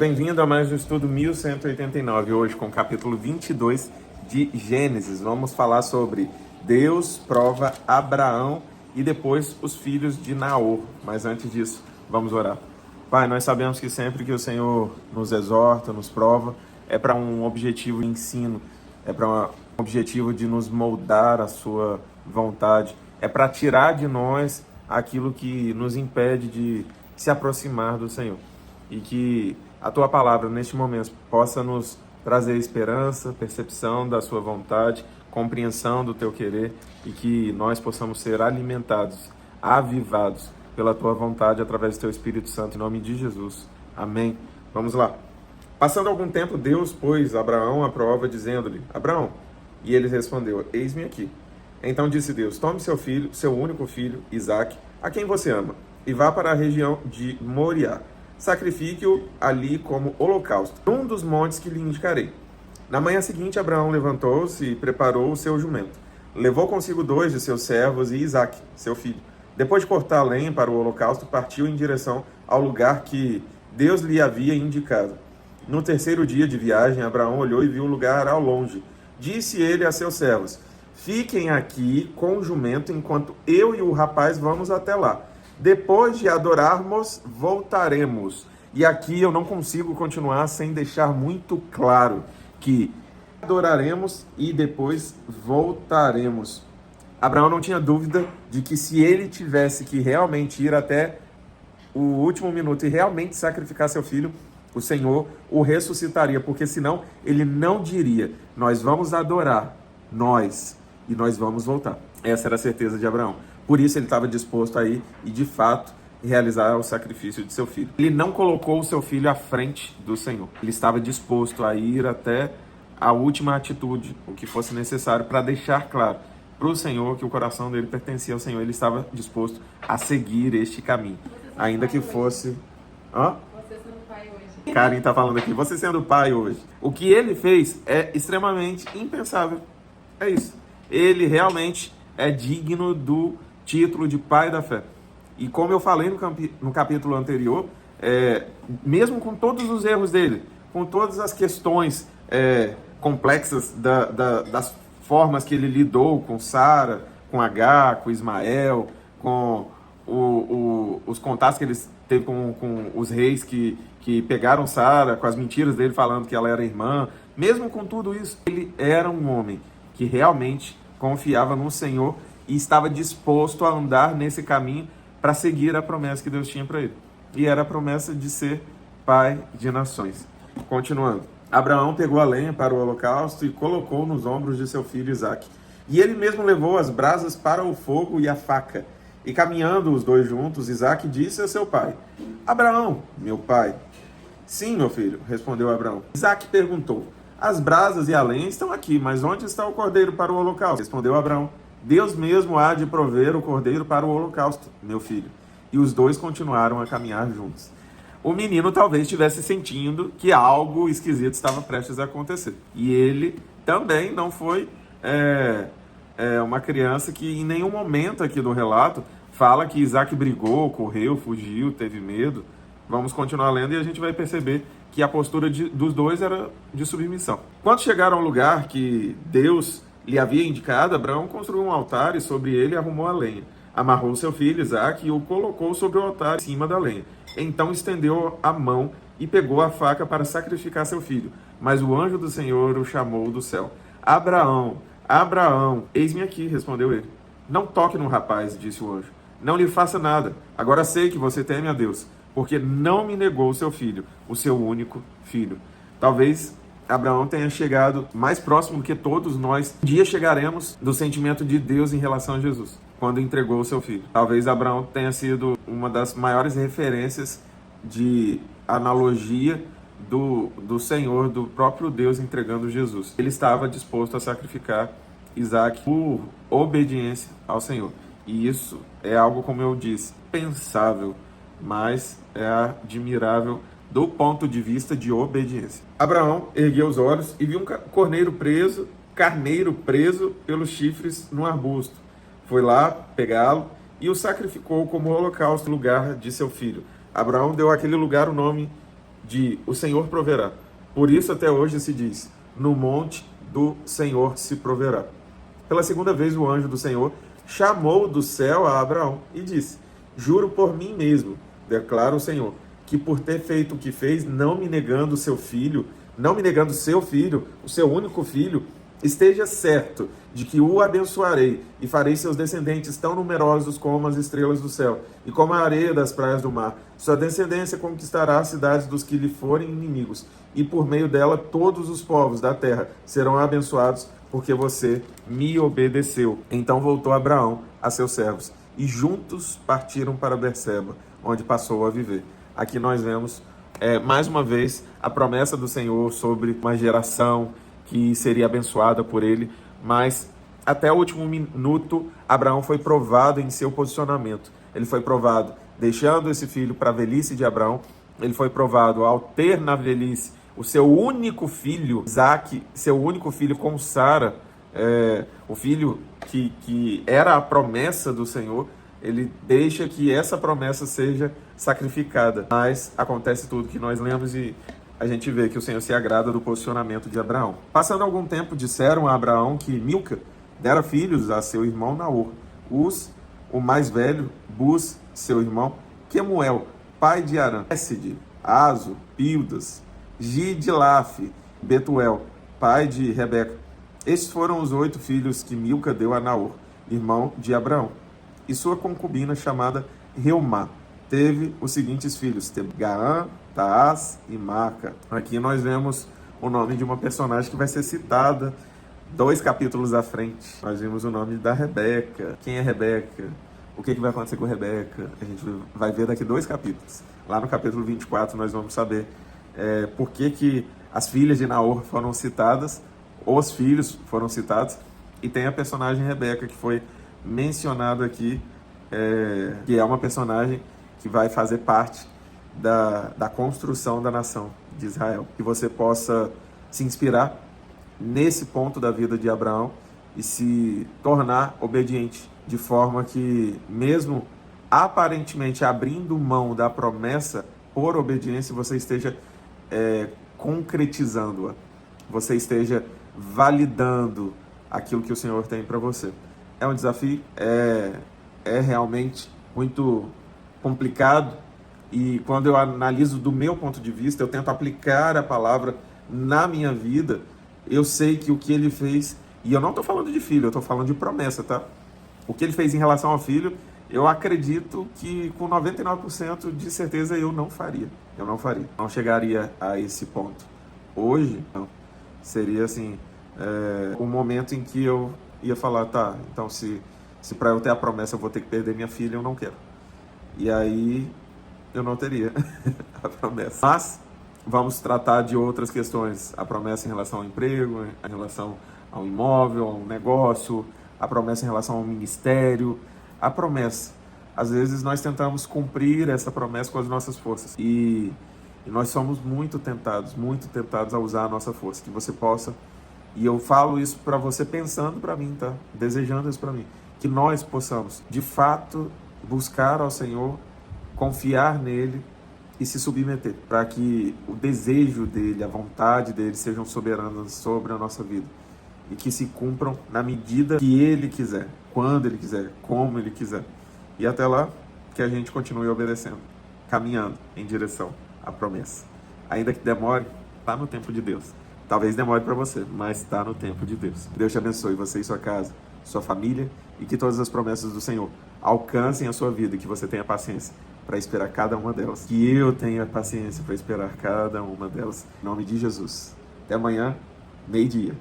Bem-vindo a mais um estudo 1189, hoje com o capítulo 22 de Gênesis. Vamos falar sobre Deus prova Abraão e depois os filhos de Naor. Mas antes disso, vamos orar. Pai, nós sabemos que sempre que o Senhor nos exorta, nos prova, é para um objetivo de ensino, é para um objetivo de nos moldar à sua vontade, é para tirar de nós aquilo que nos impede de se aproximar do Senhor. E que a Tua palavra, neste momento, possa nos trazer esperança, percepção da Sua vontade, compreensão do Teu querer, e que nós possamos ser alimentados, avivados pela Tua vontade através do Teu Espírito Santo, em nome de Jesus. Amém. Vamos lá. Passando algum tempo, Deus pôs Abraão à prova, dizendo-lhe: Abraão. E ele respondeu: Eis-me aqui. Então disse Deus: Tome seu filho, seu único filho, Isaque, a quem você ama, e vá para a região de Moriá. Sacrifique-o ali como holocausto, num dos montes que lhe indicarei. Na manhã seguinte, Abraão levantou-se e preparou o seu jumento. Levou consigo 2 de seus servos e Isaque, seu filho. Depois de cortar a lenha para o holocausto, partiu em direção ao lugar que Deus lhe havia indicado. No terceiro dia de viagem, Abraão olhou e viu o lugar ao longe. Disse ele a seus servos: Fiquem aqui com o jumento enquanto eu e o rapaz vamos até lá. Depois de adorarmos, voltaremos. E aqui eu não consigo continuar sem deixar muito claro que adoraremos e depois voltaremos. Abraão não tinha dúvida de que se ele tivesse que realmente ir até o último minuto e realmente sacrificar seu filho, o Senhor o ressuscitaria, porque senão ele não diria: nós vamos adorar, e nós vamos voltar. Essa era a certeza de Abraão. Por isso ele estava disposto a ir e, de fato, realizar o sacrifício de seu filho. Ele não colocou o seu filho à frente do Senhor. Ele estava disposto a ir até a última atitude, o que fosse necessário, para deixar claro para o Senhor que o coração dele pertencia ao Senhor. Ele estava disposto a seguir este caminho, ainda que fosse... Você sendo pai hoje. Karen está falando aqui, você sendo pai hoje. O que ele fez é extremamente impensável. É isso. Ele realmente é digno do título de pai da fé. E como eu falei no capítulo anterior, mesmo com todos os erros dele, com todas as questões complexas das formas que ele lidou com Sara, com Agar, com Ismael, com os contatos que ele teve com os reis que pegaram Sara, com as mentiras dele falando que ela era irmã, mesmo com tudo isso, ele era um homem que realmente confiava no Senhor e estava disposto a andar nesse caminho para seguir a promessa que Deus tinha para ele. E era a promessa de ser pai de nações. Continuando. Abraão pegou a lenha para o holocausto e colocou nos ombros de seu filho Isaque. E ele mesmo levou as brasas para o fogo e a faca. E caminhando os dois juntos, Isaque disse a seu pai: Abraão, meu pai. Sim, meu filho, respondeu Abraão. Isaque perguntou: As brasas e a lenha estão aqui, mas onde está o cordeiro para o holocausto? Respondeu Abraão: Deus mesmo há de prover o cordeiro para o holocausto, meu filho. E os dois continuaram a caminhar juntos. O menino talvez estivesse sentindo que algo esquisito estava prestes a acontecer. E ele também não foi uma criança que em nenhum momento aqui do relato fala que Isaque brigou, correu, fugiu, teve medo. Vamos continuar lendo e a gente vai perceber que a postura dos dois era de submissão. Quando chegaram ao lugar que Deus lhe havia indicado, Abraão construiu um altar e sobre ele arrumou a lenha. Amarrou seu filho Isaque e o colocou sobre o altar em cima da lenha. Então estendeu a mão e pegou a faca para sacrificar seu filho. Mas o anjo do Senhor o chamou do céu. Abraão, Abraão, eis-me aqui, respondeu ele. Não toque no rapaz, disse o anjo. Não lhe faça nada. Agora sei que você teme a Deus, porque não me negou o seu filho, o seu único filho. Talvez Abraão tenha chegado mais próximo do que todos nós. Um dia chegaremos do sentimento de Deus em relação a Jesus, quando entregou o seu filho. Talvez Abraão tenha sido uma das maiores referências de analogia do Senhor, do próprio Deus entregando Jesus. Ele estava disposto a sacrificar Isaque por obediência ao Senhor. E isso é algo, como eu disse, pensável, mas é admirável do ponto de vista de obediência. Abraão ergueu os olhos e viu um carneiro preso pelos chifres no arbusto. Foi lá pegá-lo e o sacrificou como holocausto no lugar de seu filho. Abraão deu àquele lugar o nome de o Senhor proverá. Por isso até hoje se diz, no monte do Senhor se proverá. Pela segunda vez o anjo do Senhor chamou do céu a Abraão e disse, juro por mim mesmo, declara o Senhor, que por ter feito o que fez, não me negando seu filho, o seu único filho, esteja certo de que o abençoarei e farei seus descendentes tão numerosos como as estrelas do céu e como a areia das praias do mar. Sua descendência conquistará as cidades dos que lhe forem inimigos e por meio dela todos os povos da terra serão abençoados porque você me obedeceu. Então voltou Abraão a seus servos e juntos partiram para Berseba, onde passou a viver. Aqui nós vemos mais uma vez a promessa do Senhor sobre uma geração que seria abençoada por ele, mas até o último minuto Abraão foi provado em seu posicionamento. Ele foi provado deixando esse filho para a velhice de Abraão, ele foi provado ao ter na velhice o seu único filho, Isaque, seu único filho com Sara, o filho que era a promessa do Senhor. Ele deixa que essa promessa seja sacrificada. Mas acontece tudo que nós lemos e a gente vê que o Senhor se agrada do posicionamento de Abraão. Passando algum tempo, disseram a Abraão que Milca dera filhos a seu irmão Naor. Uz, o mais velho, Buz, seu irmão, Quemuel, pai de Arã, Esed, Azo, Pildas, Gidlaf, Betuel, pai de Rebeca. Estes foram os 8 filhos que Milca deu a Naor, irmão de Abraão. E sua concubina, chamada Reumá, teve os seguintes filhos, Gaã, Taás e Maca. Aqui nós vemos o nome de uma personagem que vai ser citada 2 capítulos à frente. Nós vimos o nome da Rebeca. Quem é Rebeca? O que vai acontecer com Rebeca? A gente vai ver daqui 2 capítulos. Lá no capítulo 24 nós vamos saber por que as filhas de Naor foram citadas, os filhos foram citados, e tem a personagem Rebeca que foi mencionada aqui, que é uma personagem que vai fazer parte da construção da nação de Israel. Que você possa se inspirar nesse ponto da vida de Abraão e se tornar obediente, de forma que, mesmo aparentemente abrindo mão da promessa por obediência, você esteja concretizando-a, você esteja validando aquilo que o Senhor tem para você. É um desafio, é realmente muito complicado, e quando eu analiso do meu ponto de vista, eu tento aplicar a palavra na minha vida, eu sei que o que ele fez, e eu não estou falando de filho, eu estou falando de promessa, tá? O que ele fez em relação ao filho, eu acredito que com 99% de certeza eu não faria, não chegaria a esse ponto. Hoje, não. Seria assim, um momento em que eu ia falar, tá, então se para eu ter a promessa eu vou ter que perder minha filha, eu não quero. E aí eu não teria a promessa. Mas vamos tratar de outras questões. A promessa em relação ao emprego, em relação ao imóvel, ao negócio, a promessa em relação ao ministério. A promessa. Às vezes nós tentamos cumprir essa promessa com as nossas forças. E nós somos muito tentados a usar a nossa força. Que você possa, e eu falo isso para você pensando para mim, tá? Desejando isso para mim. Que nós possamos, de fato, buscar ao Senhor, confiar nele e se submeter, para que o desejo dele, a vontade dele sejam soberanas sobre a nossa vida e que se cumpram na medida que ele quiser, quando ele quiser, como ele quiser. E até lá, que a gente continue obedecendo, caminhando em direção à promessa. Ainda que demore, está no tempo de Deus. Talvez demore para você, mas está no tempo de Deus. Deus te abençoe, você e sua casa, sua família, e que todas as promessas do Senhor alcancem a sua vida e que você tenha paciência para esperar cada uma delas. Que eu tenha paciência para esperar cada uma delas. Em nome de Jesus. Até amanhã, meio-dia.